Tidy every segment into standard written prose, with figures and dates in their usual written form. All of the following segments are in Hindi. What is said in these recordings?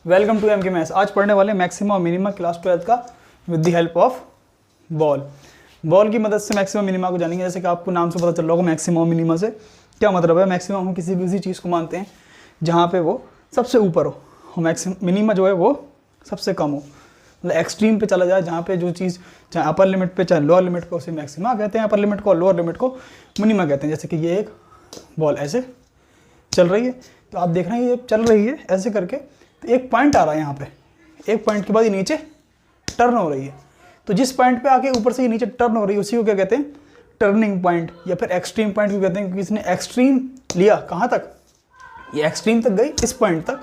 वेलकम टू एम के मैथ्स। आज पढ़ने वाले मैक्सिमा और मिनिमा क्लास 12 का with the help of ball. Ball की मदद से मैक्सिमा मिनिमा को जानेंगे। जैसे कि आपको नाम से पता चल रहा होगा मैक्सिमा और मिनिमा से क्या मतलब है। मैक्सिमा हम किसी भी उसी चीज़ को मानते हैं जहाँ पे वो सबसे ऊपर हो, और मिनिमा जो है वो सबसे कम हो, मतलब एक्सट्रीम पे चला जाए, जहाँ पे जो चीज़ चाहे अपर लिमिट पे चाहे लोअर लिमिट पे, उसे मैक्सिमा कहते हैं अपर लिमिट को, और लोअर लिमिट को मिनिमा कहते हैं। जैसे कि ये एक बॉल ऐसे चल रही है, तो आप देख रहे हैं ये चल रही है ऐसे करके, तो एक पॉइंट आ रहा है यहाँ पे, एक पॉइंट के बाद ये नीचे टर्न हो रही है। तो जिस पॉइंट पे आके ऊपर से ये नीचे टर्न हो रही है उसी को क्या कहते हैं, टर्निंग पॉइंट, या फिर एक्सट्रीम पॉइंट भी कहते हैं, क्योंकि इसने एक्सट्रीम लिया कहाँ तक, ये एक्सट्रीम तक गई इस पॉइंट तक,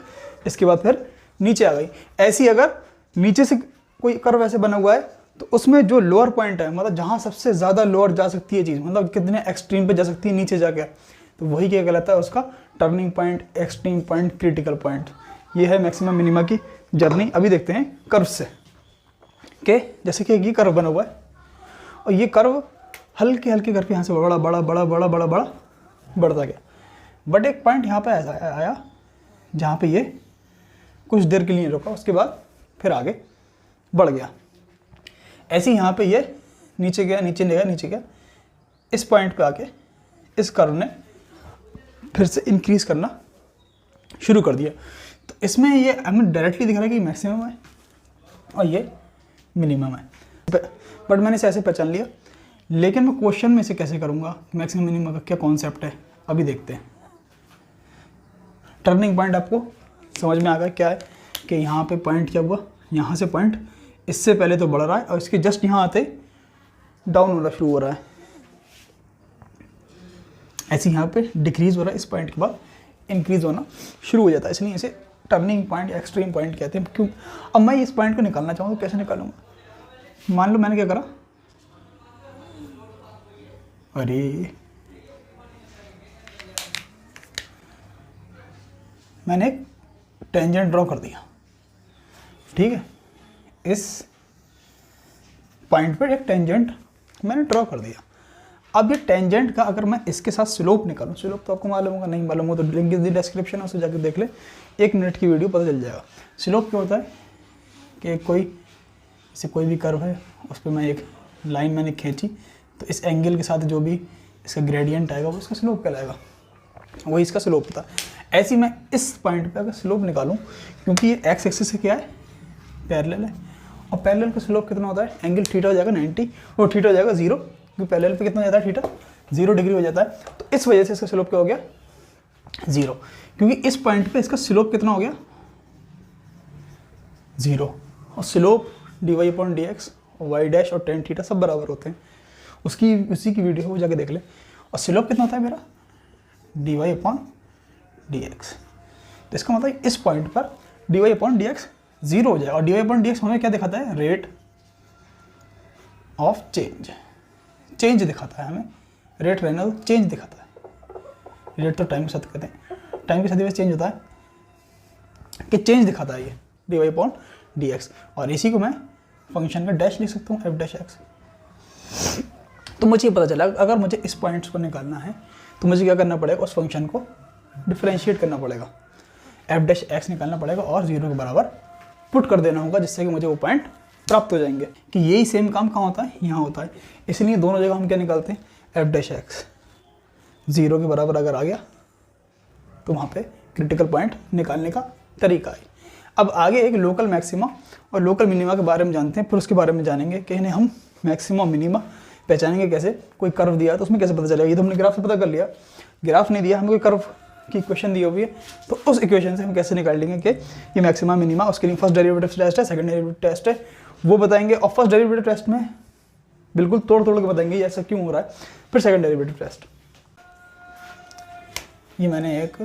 इसके बाद फिर नीचे आ गई। ऐसी अगर नीचे से कोई कर्व ऐसे बना हुआ है तो उसमें जो लोअर पॉइंट है, मतलब जहाँ सबसे ज़्यादा लोअर जा सकती है चीज़, मतलब कितने एक्सट्रीम पे जा सकती है नीचे जाके, तो वही क्या कहलाता है उसका turning point, extreme point, critical point. ये है मैक्सिमा मिनिमा की जर्नी। अभी देखते हैं कर्व से के, जैसे कि ये कर्व बना हुआ है और ये कर्व हल्के हल्के करके यहाँ से बड़ा बड़ा बड़ा बड़ा बड़ा बड़ा बढ़ता गया, बट एक पॉइंट यहाँ पे ऐसा आया जहाँ पे ये कुछ देर के लिए रुका, उसके बाद फिर आगे बढ़ गया। ऐसे ही यहाँ पे ये नीचे गया, नीचे गया, नीचे गया, इस पॉइंट पे आके इस कर्व ने फिर से इंक्रीज करना शुरू कर दिया। तो इसमें ये हमें डायरेक्टली दिख रहा है कि मैक्सिमम है और ये मिनिमम है, बट मैंने इसे ऐसे पहचान लिया। लेकिन मैं क्वेश्चन में इसे कैसे करूँगा, मैक्सिमम मिनिमम का क्या कॉन्सेप्ट है, अभी देखते हैं। टर्निंग पॉइंट आपको समझ में आ गया क्या है, कि यहाँ पे पॉइंट क्या हुआ, यहाँ से पॉइंट इससे पहले तो बढ़ रहा है और इसके जस्ट यहाँ आते डाउन होना शुरू हो रहा है। ऐसे यहाँ पे डिक्रीज हो रहा है, इस पॉइंट के बाद इंक्रीज होना शुरू हो जाता है, इसलिए इसे टर्निंग पॉइंट, एक्सट्रीम पॉइंट कहते हैं। क्यों? अब मैं इस पॉइंट को निकालना चाहूँ तो कैसे निकालूंगा। मान लो मैंने क्या करा, अरे मैंने एक टेंजेंट ड्रॉ कर दिया, ठीक है, इस पॉइंट पर एक टेंजेंट मैंने ड्रॉ कर दिया। अब ये टेंजेंट का अगर मैं इसके साथ स्लोप निकालूं, स्लोप तो आपको मालूम होगा, नहीं मालूम हो तो लिंक इस डिस्क्रिप्शन है, उससे जाकर देख ले, 1 मिनट की वीडियो पता चल जाएगा। स्लोप क्या होता है कि जैसे कोई भी कर्व है उस पर मैं एक लाइन मैंने खींची, तो इस एंगल के साथ जो भी इसका ग्रेडियंट आएगा वो इसका स्लोप कहलाएगा, वही इसका स्लोप होता है। ऐसे ही मैं इस पॉइंट पे अगर स्लोप निकालूं, क्योंकि ये एक्स एक्सिस से क्या है, पैरेलल है, और पैरेलल का स्लोप कितना होता है, एंगल थीटा हो जाएगा 90 और थीटा हो जाएगा 0, क्योंकि पैरेलल पे कितना जाता है, थीटा 0 डिग्री हो जाता है। तो इस वजह से इसका स्लोप क्या हो गया, 0, क्योंकि इस पॉइंट पे इसका स्लोप कितना हो गया, 0। और स्लोप dy/dx और y डैश और tan थीटा सब बराबर होते हैं, उसी की वीडियो वो जाके देख ले। और स्लोप कितना होता है मेरा, dy/dx। तो इसका मतलब इस पॉइंट पर dy/dx 0 हो जाएगा, और dy/dx हमें क्या दिखाता है, रेट ऑफ चेंज दिखाता है हमें, रेट रेनल चेंज दिखाता है। रेट तो टाइम के साथ कहते हैं, टाइम के साथ वैसे चेंज होता है कि चेंज दिखाता है ये dy/dx, और इसी को मैं फंक्शन का डैश लिख सकता हूँ, f'(x). तो मुझे ये पता चला अगर मुझे इस पॉइंट्स को निकालना है तो मुझे क्या करना पड़ेगा, उस फंक्शन को डिफरेंशिएट करना पड़ेगा, f'(x) निकालना पड़ेगा और 0 के बराबर पुट कर देना होगा, जिससे कि मुझे वो पॉइंट प्राप्त हो जाएंगे। कि यही सेम काम कहाँ होता है, यहाँ होता है। इसलिए दोनों जगह हम क्या निकालते हैं, f'(x) 0 के बराबर अगर आ गया तो वहाँ पे क्रिटिकल पॉइंट निकालने का तरीका है। अब आगे एक लोकल मैक्सिमा और लोकल मिनिमा के बारे में जानते हैं, फिर उसके बारे में जानेंगे कि इन्हें हम मैक्सिमा मिनिमा पहचानेंगे कैसे। कोई कर्व दिया है तो उसमें कैसे पता चलेगा, ये तो हमने ग्राफ से पता कर लिया। ग्राफ नहीं दिया, हमें कोई कर्व की इक्वेशन दी हुई है, तो उस इक्वेशन से हम कैसे निकाल लेंगे कि ये मैक्सिमा मिनिमा। उसके लिए फर्स्ट डेरिवेटिव टेस्ट है, सेकंड डेरिवेटिव टेस्ट है, वो बताएंगे। और फर्स्ट डेरिवेटिव टेस्ट में बिल्कुल तोड़ के बताएंगे ये ऐसा क्यों हो रहा है। फिर सेकंड डेरिवेटिव टेस्ट, ये मैंने एक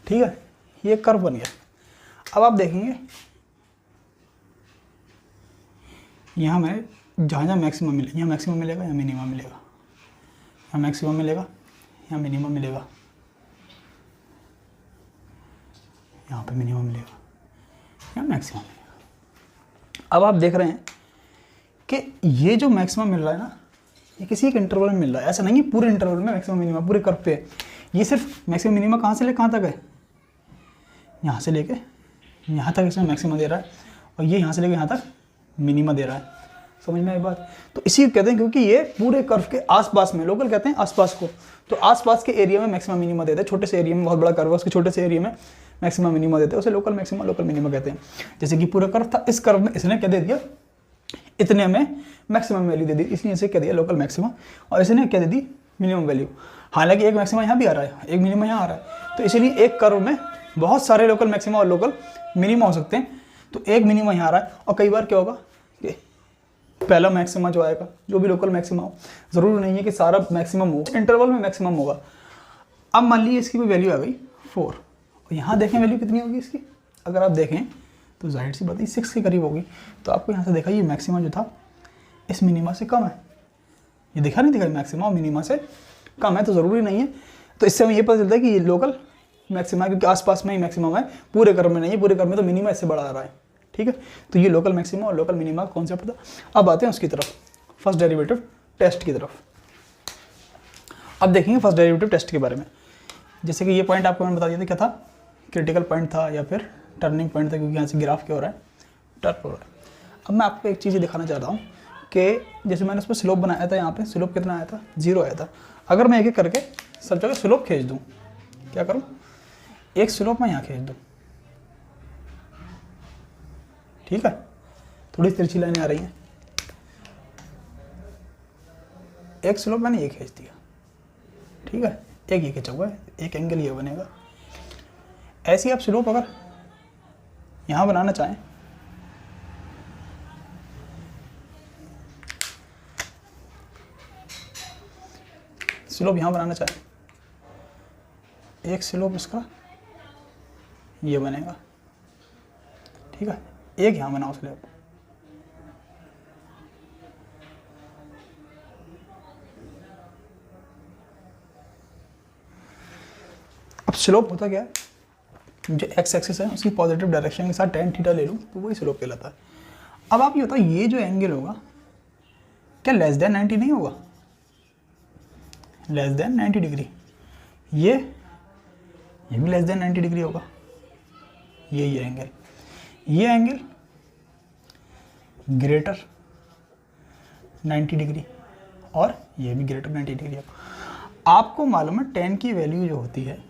ठीक है, ये कर्व बन गया। अब आप देखेंगे यहाँ मैं जहाँ मैक्सिमम मिलेगा, यहाँ मैक्सिमम मिलेगा, यहाँ मिनिमम मिलेगा, यहाँ मैक्सिमम मिलेगा, यहाँ मिनिमम मिलेगा, यहाँ पे मिनिमम मिलेगा, यहाँ मैक्सिमम मिलेगा। अब आप देख रहे हैं कि ये जो मैक्सिमम मिल रहा है ना, ये किसी एक इंटरवल में मिल रहा है, ऐसा नहीं है पूरे इंटरवल में मैक्सिमम मिनिमा पूरे कर्व पे। ये सिर्फ मैक्सिमम मिनिमा कहाँ से ले कहाँ तक है, यहाँ से लेके यहाँ तक इसमें मैक्सिमा दे रहा है, और ये यहाँ से लेके यहाँ तक मिनिमा दे रहा है। समझ में आई बात? तो इसी को कहते हैं, क्योंकि ये पूरे कर्व के आसपास में, लोकल कहते हैं आसपास को, तो आसपास के एरिया में मैक्सिमम मिनिमा देते हैं। छोटे से एरिया में, बहुत बड़ा कर्व है उसके छोटे से एरिया में मैक्सिमम मिनिमा देते हैं, उसे लोकल मैक्सिमा लोकल मिनिमा कहते हैं। जैसे कि पूरा कर्व था, इस कर्व में इसने क्या दे दिया, इतने में मैक्सिमम वैल्यू दे दी, इसलिए इसे कह दिया लोकल मैक्सिमा, और इसने क्या दे दी, मिनिमम वैल्यू। हालांकि एक मैक्सिमा यहाँ भी आ रहा है, एक मिनिमा यहाँ आ रहा है, तो इसीलिए एक कर्व में बहुत सारे लोकल मैक्सिमा और लोकल मिनिमा हो सकते हैं। तो एक मिनिमा यहाँ आ रहा है, और कई बार क्या होगा कि पहला मैक्सिमा जो आएगा, जो भी लोकल मैक्सिमा हो, ज़रूरी नहीं है कि सारा मैक्सिमम हो, इंटरवल में मैक्सिमम होगा। अब मान लीजिए इसकी भी वैल्यू आ गई 4, और यहाँ देखें वैल्यू कितनी होगी इसकी, अगर आप देखें तो जाहिर सी बात है 6 के करीब होगी। तो आपको यहाँ से देखा ये मैक्सिमा जो था इस मिनिमा से कम है, ये दिखा नहीं, दिखा मैक्सिमा और मिनिमा से कम है, तो ज़रूरी नहीं है। तो इससे हमें ये पता चलता है कि ये लोकल मैक्सिमा, क्योंकि आसपास में ही मैक्सिमम है, पूरे कर्व में नहीं है, पूरे कर्व में तो मिनिमा इससे बड़ा आ रहा है। ठीक है, तो ये लोकल मैक्सिमा और लोकल मिनिमा का कॉन्सेप्ट था। अब आते हैं उसकी तरफ, फर्स्ट डेरिवेटिव टेस्ट की तरफ। अब देखेंगे फर्स्ट डेरिवेटिव टेस्ट के बारे में। जैसे कि ये पॉइंट आपको मैंने बता दिया था, क्या था, क्रिटिकल पॉइंट था या फिर टर्निंग पॉइंट था, क्योंकि यहाँ से ग्राफ क्या हो रहा है, टर्न हो रहा है। अब मैं आपको एक चीज़ दिखाना चाहता हूँ कि जैसे मैंने उस पर स्लोप बनाया था, यहाँ पे स्लोप कितना आया था, 0 आया था। अगर मैं एक एक करके सब जगह स्लोप खींच दूँ, क्या करूँ, एक स्लोप मैं यहाँ खींच दूँ, ठीक है, थोड़ी तिरछी लाइनें आ रही हैं, एक स्लोप मैंने ये खींच दिया, ठीक है, एक ये खींचा हुआ है, एक एंगल ये बनेगा। ऐसी आप स्लोप अगर यहाँ बनाना चाहें, स्लोप यहाँ बनाना चाहें, एक स्लोप इसका ये बनेगा, ठीक है, एक यहाँ बनाओ स्लोप, अब स्लोप होता क्या है, जो एक्स एक्सिस है उसकी पॉजिटिव डायरेक्शन के साथ tan थीटा ले लूँ तो वही स्लोप कहलाता है। अब आप ये बताओ, ये जो एंगल होगा क्या लेस देन 90 नहीं होगा, लेस देन 90 डिग्री, ये भी लेस देन 90 डिग्री होगा, ये एंगल, ये एंगल ग्रेटर 90 डिग्री, और ये भी ग्रेटर 90 डिग्री होगा। आपको मालूम है tan की वैल्यू जो होती है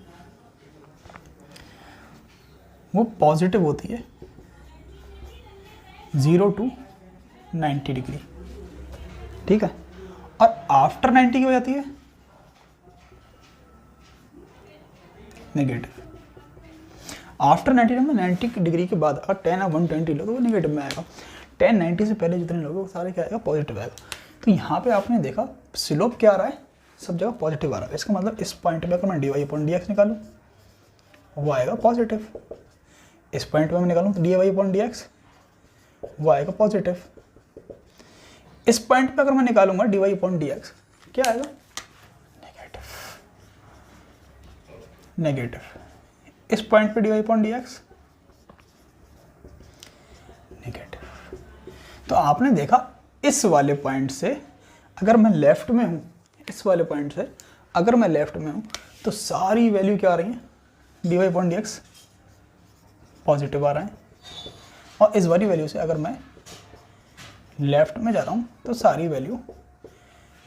वो पॉजिटिव होती है 0 to 90 डिग्री, ठीक है, और आफ्टर 90 की हो जाती है नेगेटिव। आफ्टर 90 में 90 डिग्री के बाद अगर tan आप 120 लो तो वो नेगेटिव में आएगा, tan 90 से पहले जितने लोग वो सारे क्या आएगा, पॉजिटिव आएगा। तो यहाँ पे आपने देखा स्लोप क्या आ रहा है, सब जगह पॉजिटिव आ रहा है। इसका मतलब इस पॉइंट पे अगर मैं dy/dx निकालूं वो आएगा पॉजिटिव, इस पॉइंट पे मैं निकालूं तो dy/dx वो आएगा पॉजिटिव, इस पॉइंट पे अगर मैं निकालूंगा dy/dx क्या आएगा, नेगेटिव, इस पॉइंट पे dy/dx नेगेटिव। तो आपने देखा इस वाले पॉइंट से अगर मैं लेफ्ट में हूँ, इस वाले पॉइंट से अगर मैं लेफ्ट में हूँ तो सारी वैल्यू क्या आ रही है, dy/dx पॉजिटिव आ रहा है, और इस वाली वैल्यू से अगर मैं लेफ्ट में जा रहा हूँ तो सारी वैल्यू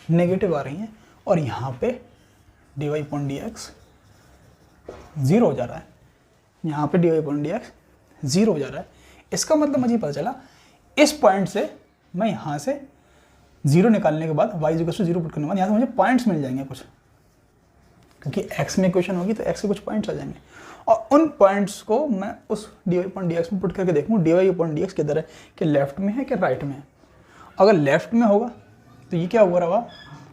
नेगेटिव आ रही हैं, और यहाँ पे dy/dx 0 हो जा रहा है, यहाँ पे dy/dx 0 हो जा रहा है। इसका मतलब मुझे पता चला इस पॉइंट से मैं यहाँ से 0 निकालने के बाद y = 0 पुट करने के बाद यहाँ से मुझे पॉइंट्स मिल जाएंगे कुछ, क्योंकि x में इक्वेशन होगी तो x के कुछ पॉइंट्स आ जाएंगे, और उन पॉइंट्स को मैं उस dy/dx में पुट करके देखूँ dy/dx किधर है, कि लेफ्ट में है कि राइट में है। अगर लेफ्ट में होगा तो ये क्या हुआ रहा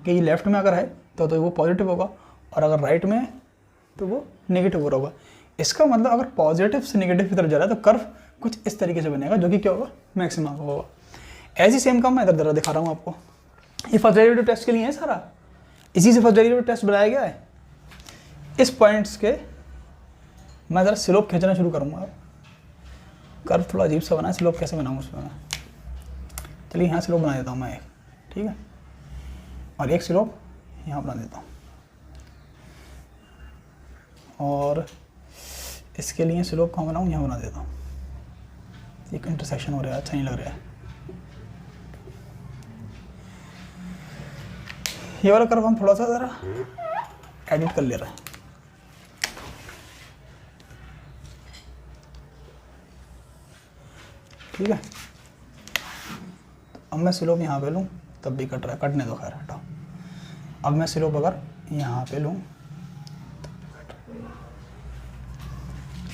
कि ये लेफ्ट में अगर है तो वो पॉजिटिव होगा, और अगर राइट में है तो वो नेगेटिव हो रहा होगा। इसका मतलब अगर पॉजिटिव से नेगेटिव की तरफ जा रहा है तो कर्व कुछ इस तरीके से बनेगा, जो कि क्या होगा, मैक्सिमा होगा। ऐसी सेम काम मैं इधर दिखा रहा हूँ आपको, ये फर्स्ट डेरिवेटिव टेस्ट के लिए है सारा, इसी से फर्स्ट डेरिवेटिव टेस्ट बनाया गया है। इस पॉइंट्स के मैं ज़रा स्लोप खींचना शुरू करूँगा, कर्व थोड़ा अजीब सा बना है, स्लोप कैसे बनाऊँ उसमें मैं, चलिए यहाँ स्लोप बना देता हूँ मैं एक, ठीक है, और एक स्लोप यहाँ बना देता हूँ, और इसके लिए स्लोप कहाँ बनाऊँ, यहाँ बना देता हूँ। एक इंटरसेक्शन हो रहा है, अच्छा नहीं लग रहा है। ये वाला कर्व हम थोड़ा सा ज़रा एडिट कर ले रहे हैं। ठीक है, अब मैं स्लोप यहाँ पे लूँ तब भी कट रहा है, कटने दो, खैर हटाओ। अब मैं स्लोप अगर यहाँ पे लूँ,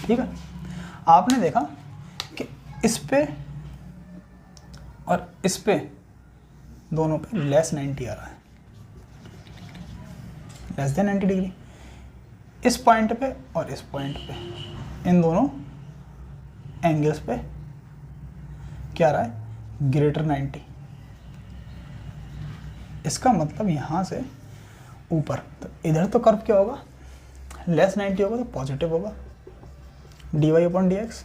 ठीक है, आपने देखा कि इस पे और इस पे दोनों पे लेस 90 आ रहा है, लेस देन 90 डिग्री। इस पॉइंट पे और इस पॉइंट पे, इन दोनों एंगल्स पे क्या आ रहा है, ग्रेटर 90। इसका मतलब यहाँ से ऊपर, तो इधर तो कर्व क्या होगा, लेस 90 होगा तो पॉजिटिव होगा, dy/dx,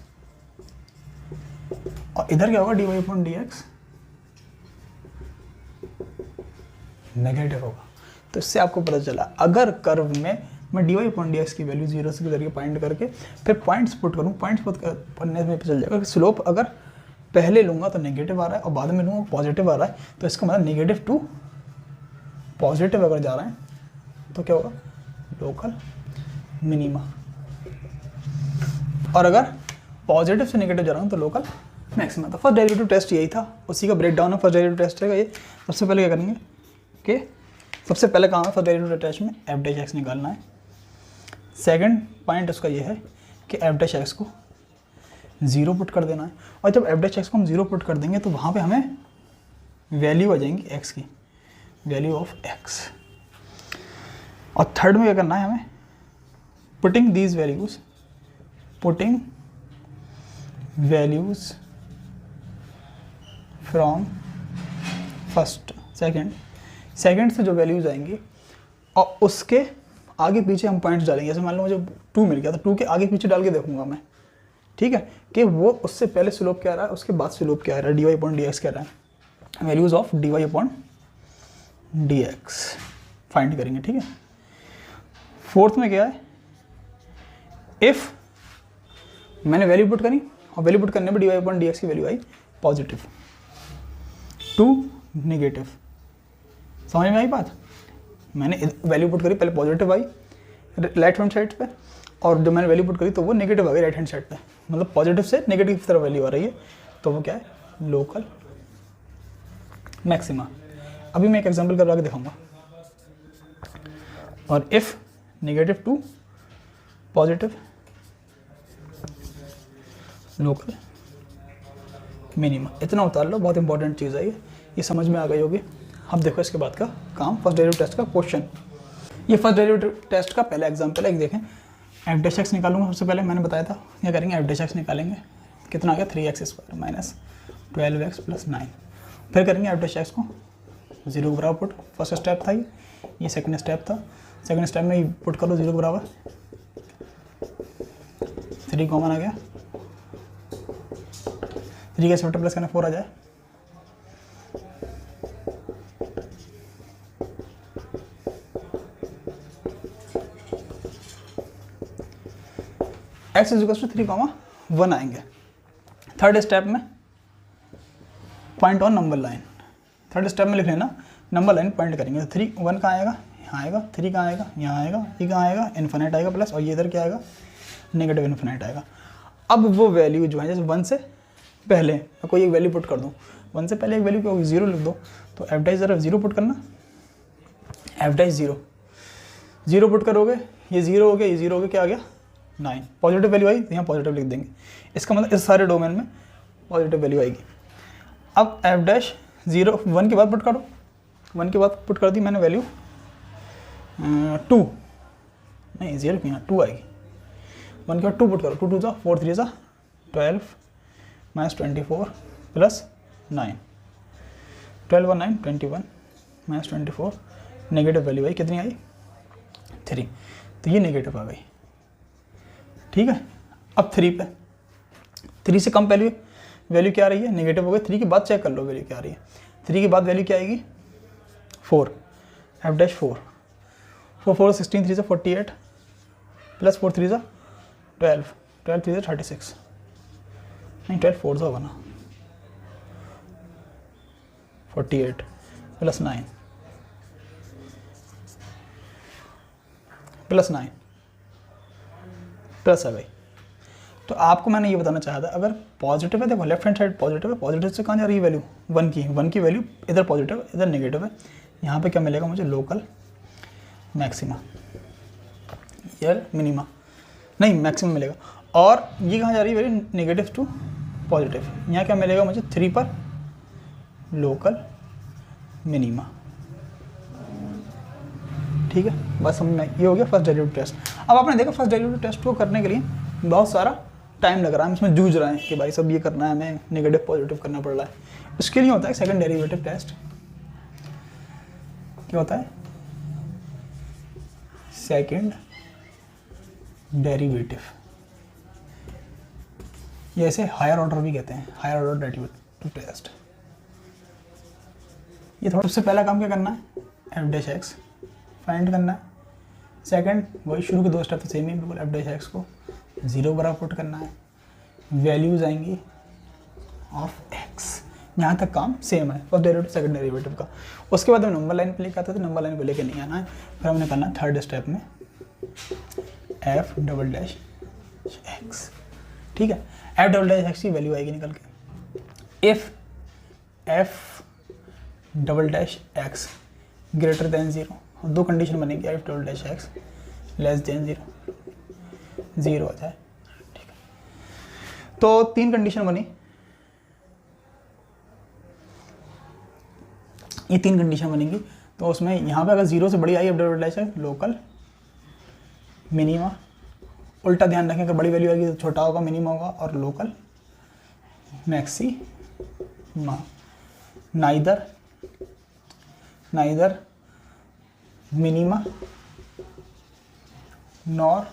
और इधर क्या होगा, dy/dx नेगेटिव होगा। तो इससे आपको पता चला, अगर कर्व में मैं dy/dx की वैल्यू 0 से करके पॉइंट करके फिर पॉइंट्स पुट करूँ, पॉइंट्स पुट करने में चल जाएगा कि स्लोप अगर पहले लूँगा तो नेगेटिव आ रहा है और बाद में लूँगा पॉजिटिव आ रहा है, तो इसका मतलब नेगेटिव टू पॉजिटिव अगर जा रहे हैं तो क्या होगा, लोकल मिनिमा। और अगर पॉजिटिव से नेगेटिव जा रहा हूँ तो लोकल मैक्सिमा। तो फर्स्ट डेरिवेटिव टेस्ट यही था, उसी का ब्रेकडाउन है फर्स्ट डेरिवेटिव टेस्ट है ये। सबसे पहले क्या करेंगे कि सबसे पहले काम है फर्स्ट डेरिवेटिव टेस्ट में f' निकालना है। सेकंड पॉइंट उसका ये है कि f' को 0 पुट कर देना है, और जब f' को हम 0 पुट कर देंगे तो वहाँ पे हमें वैल्यू आ जाएंगी x की, वैल्यू ऑफ x। और थर्ड में क्या करना है हमें, putting these values, putting values from first second से जो वैल्यूज आएंगी और उसके आगे पीछे हम पॉइंट्स डालेंगे। जैसे मान लो मुझे 2 मिल गया तो 2 के आगे पीछे डाल के देखूंगा मैं, ठीक है, कि वो उससे पहले स्लोप क्या आ रहा है, उसके बाद स्लोप क्या आ रहा है, dy/dx क्या आ रहा है, वैल्यूज ऑफ dy/dx फाइंड करेंगे। ठीक है, फोर्थ में क्या है, इफ मैंने वैल्यू पुट करी और वैल्यू पुट करने में dy/dx की वैल्यू आई पॉजिटिव टू नेगेटिव, समझ में आई बात। मैंने वैल्यू पुट करी, पहले पॉजिटिव आई राइट हैंड साइड पे, और जब मैंने वैल्यू पुट करी तो वो नेगेटिव आ गई राइट हैंड साइड पे, मतलब पॉजिटिव से नेगेटिव की तरफ वैल्यू आ रही है, तो वो क्या है, लोकल मैक्सिमा। अभी मैं एक एग्जांपल करवा के दिखाऊंगा। और if negative to positive local minima, इतना उतार लो, बहुत इंपॉर्टेंट चीज़ है ये समझ में आ गई होगी। अब देखो इसके बाद का काम, फर्स्ट डेरिवेटिव टेस्ट का क्वेश्चन। ये फर्स्ट डेरिवेटिव टेस्ट का पहला एग्जांपल है, देखें f' निकालूंगा। सबसे पहले मैंने बताया था क्या करेंगे, f' निकालेंगे, कितना आ गया 3x² माइनस 12x प्लस 9। फिर करेंगे f' को 0 बराबर पुट, फर्स्ट स्टेप था ये सेकंड स्टेप था। सेकंड स्टेप में पुट करो 0 बराबर, 3 कॉमन आ गया, 3 का स्क्वायर प्लस करना 4 आ जाए, x = 3, 1 आएंगे। थर्ड स्टेप में point on number line, third step में लिख लेना नंबर लाइन पॉइंट करेंगे। तो 3 1 कहाँ आएगा, यहाँ आएगा, 3 कहाँ आएगा, यहाँ आएगा, ये कहाँ आएगा, इन्फिनिट आएगा प्लस, और ये इधर क्या आएगा, नेगेटिव इन्फिनिट आएगा। अब वो वैल्यू जो है, जैसे 1 से पहले मैं कोई एक वैल्यू पुट कर दूँ, 1 से पहले एक वैल्यू क्या होगी, 0 लिख दो, तो f' ज़रा 0 पुट करना, f' 0 पुट करोगे, ये 0 हो गया, ये 0 हो गया, क्या आ गया 9, पॉजिटिव वैल्यू आई तो यहाँ पॉजिटिव लिख देंगे। इसका मतलब इस सारे डोमेन में पॉजिटिव वैल्यू आएगी। अब f' 0 1 के बाद पुट करो, 1 के बाद पुट कर दी मैंने वैल्यू 2, नहीं 0 की यहाँ 2 आएगी, 1 के बाद 2 पुट करो, 2 2 सा 4 3 सा 12 माइनस 24 प्लस 9, 12 और 9 21 माइनस 24, नेगेटिव वैल्यू आई, कितनी आई 3, तो ये नेगेटिव आ गई। ठीक है, अब 3 पे, 3 से कम वैल्यू क्या आ रही है, नेगेटिव हो गई। 3 के बाद चेक कर लो वैल्यू क्या आ रही है, 3 के बाद वैल्यू क्या आएगी 4, एफ डैश 4, 4 4 16, 3 से 48 प्लस 4 3 से 12, 12 3 से 36, नहीं 12 4 से होगा ना, 48 प्लस 9 प्लस 9 प्लस है भाई। तो आपको मैंने ये बताना चाहा था, अगर पॉजिटिव है, देखो लेफ्ट हैंड साइड पॉजिटिव है, पॉजिटिव से कहाँ जा रही है वैल्यू, 1 की वैल्यू इधर पॉजिटिव इधर नेगेटिव है, यहाँ पे क्या मिलेगा मुझे, लोकल मैक्सिमा या मिनिमा, नहीं मैक्सिमम मिलेगा। और ये कहाँ जा रही है वैल्यू, नेगेटिव टू पॉजिटिव, यहाँ क्या मिलेगा मुझे 3 पर लोकल मिनिमा। ठीक है, बस समझ में, ये हो गया फर्स्ट डेरिवेटिव टेस्ट। अब आपने देखा फर्स्ट डेरिवेटिव टेस्ट को करने के लिए बहुत सारा टाइम लग रहा है, हम इसमें जूझ रहे हैं कि भाई सब ये करना है, हमें नेगेटिव पॉजिटिव करना पड़ रहा है। उसके लिए होता है सेकंड डेरिवेटिव टेस्ट। क्या होता है, सेकंड डेरिवेटिव, ये ऐसे हायर ऑर्डर भी कहते हैं, हायर ऑर्डर डेरिवेटिव टेस्ट। ये थोड़ा सबसे पहला काम क्या करना है, एफ डैश एक्स फाइंड करना है। सेकंड वही शुरू के 2 स्टेप तो सेम ही बिल्कुल, एफ डैश एक्स को 0 बराबर पुट करना है, वैल्यूज आएंगी ऑफ एक्स, यहाँ तक काम सेम है फर्स्ट डेरिवेटिव सेकंड डेरिवेटिव का। उसके बाद हम नंबर लाइन पे लेके आते थे, नंबर लाइन पे लेके नहीं आना है, फिर हमने करना थर्ड स्टेप में एफ डबल डैश एक्स। ठीक है, एफ डबल डैश एक्स की वैल्यू आएगी निकल के, if F double dash X greater than 0, 2 condition बनेगी, F double dash X less than 0 आ जाए। ठीक है, तो 3 कंडीशन बनी, ये 3 कंडीशन बनेंगी। तो उसमें यहाँ पे अगर 0 से बड़ी I F double dash x, local minima, उल्टा ध्यान रखें, अगर बड़ी वैल्यू आएगी तो छोटा होगा मिनिमा होगा, और local maxima, neither minima nor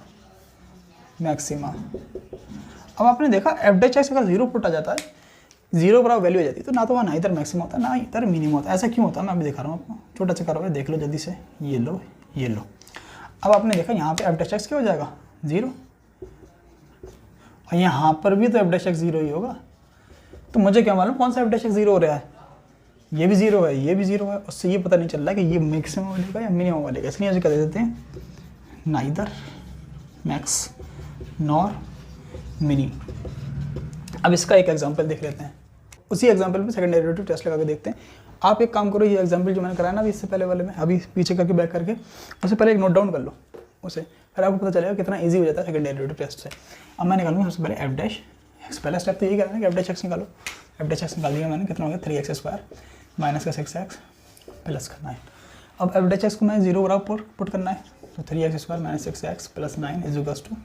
maxima. अब आपने देखा एफ डैश एक्स अगर 0 पुट आ जाता है, 0 बराबर वैल्यू आ जाती है, तो ना तो वहाँ नाइदर मैक्सिमा होता है ना इधर मिनिमा होता है। ऐसा क्यों होता है मैं अभी दिखा रहा हूँ आपको, छोटा सा करोगे देख लो जल्दी से, ये लो ये लो। अब आपने देखा यहाँ पे एफ डैश एक्स क्या हो जाएगा 0, और यहाँ पर भी तो एफ डैश एक्स 0 ही होगा। तो मुझे क्या मालूम कौन सा एफ डैश एक्स 0 हो रहा है, ये भी 0 है, ये भी 0 है, उससे ये पता नहीं चल रहा है कि ये मैक्सिमम मिलेगा या मिनिमम मिलेगा, इसलिए ऐसे कर देते हैं नाइदर मैक्स नॉर मिनी। अब इसका एक एग्जांपल देख लेते हैं, उसी एग्जांपल पे सेकंड डेरिवेटिव टेस्ट लगा के देखते हैं। आप एक काम करो, ये एग्जांपल जो मैंने कराया ना अभी इससे पहले वाले में, अभी पीछे करके बैक करके, उससे पहले एक नोट डाउन कर लो उसे, फिर आपको पता चलेगा कितना ईजी हो जाता है सेकंड डेरिवेटिव टेस्ट से। अब मैं निकालूंगा सबसे पहले एफ डैश एक्स, पहला स्टेप तो यही करना है कि एफ डैश एक्स निकालो। एफ डैश एक्स निकाल दिया मैंने, कितना हो गया 3x² माइनस का 6x प्लस का 9। अब एफ डैश एक्स को मैं 0 बराबर पुट करना है, तो 3x² minus 6x plus 9 is equals to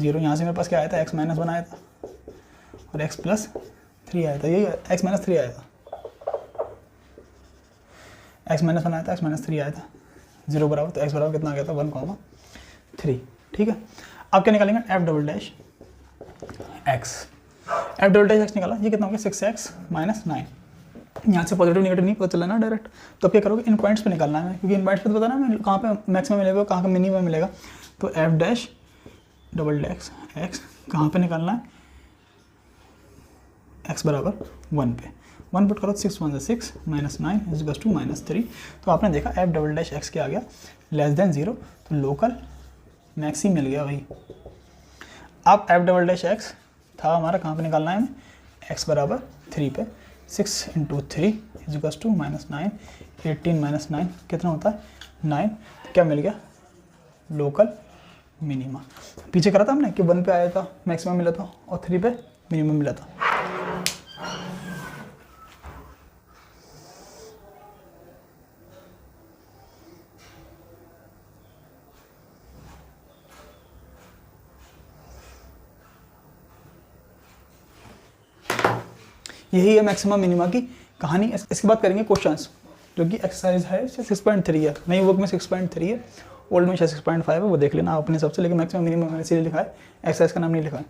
0। यहाँ से मेरे पास क्या आया था, x माइनस 1 आया था और x प्लस 3 आया था, यही x माइनस 3 आया था, x माइनस 1 आया था, x माइनस 3 आया था, 0 बराबर, तो x बराबर कितना आ गया था 1,3। ठीक है, अब क्या निकालेंगे F double dash x, F double dash x निकाला, ये कितना हो गया 6x माइनस 9। यहाँ से पॉजिटिव नेगेटिव नहीं पता चला ना डायरेक्ट, तो अब क्या करोगे इन पॉइंट्स पे निकालना है, क्योंकि इन पॉइंट्स पे तो पता ना मैं कहाँ पे मैक्सिमम मिलेगा कहाँ पे मिनिमम मिलेगा। तो F dash double dash x कहाँ पे निकालना है, x बराबर 1 पे, 1 पुट करो, 6 1 6 माइनस 9 इज इक्वल्स टू -3। तो आपने देखा एफ डबल डैश एक्स क्या आ गया लेस देन 0, तो लोकल मैक्सी मिल गया भाई। अब एफ डबल डैश एक्स था हमारा कहाँ पे निकालना है हमें, x बराबर 3 पे, 6 × 3 इज इक्वल्स टू -9, 18 माइनस 9 कितना होता है 9। तो क्या मिल गया, लोकल मिनिमा। पीछे करा था हमने कि 1 पे आया था मैक्सिमम मिला था और 3 पे मिनिमम मिला था। यही है मैक्सिमम मिनिमा की कहानी। इसके बाद करेंगे क्वेश्चंस, जो कि एक्सरसाइज है 6.3 है, नई बुक में 6.3 है, ओल्ड में 6.5 है, वो देख लेना आप अपने हिसाब से, लेकिन मैक्सिमम मिनिमम मैंने इसीलिए लिखा है, एक्सरसाइज का नाम नहीं लिखा है।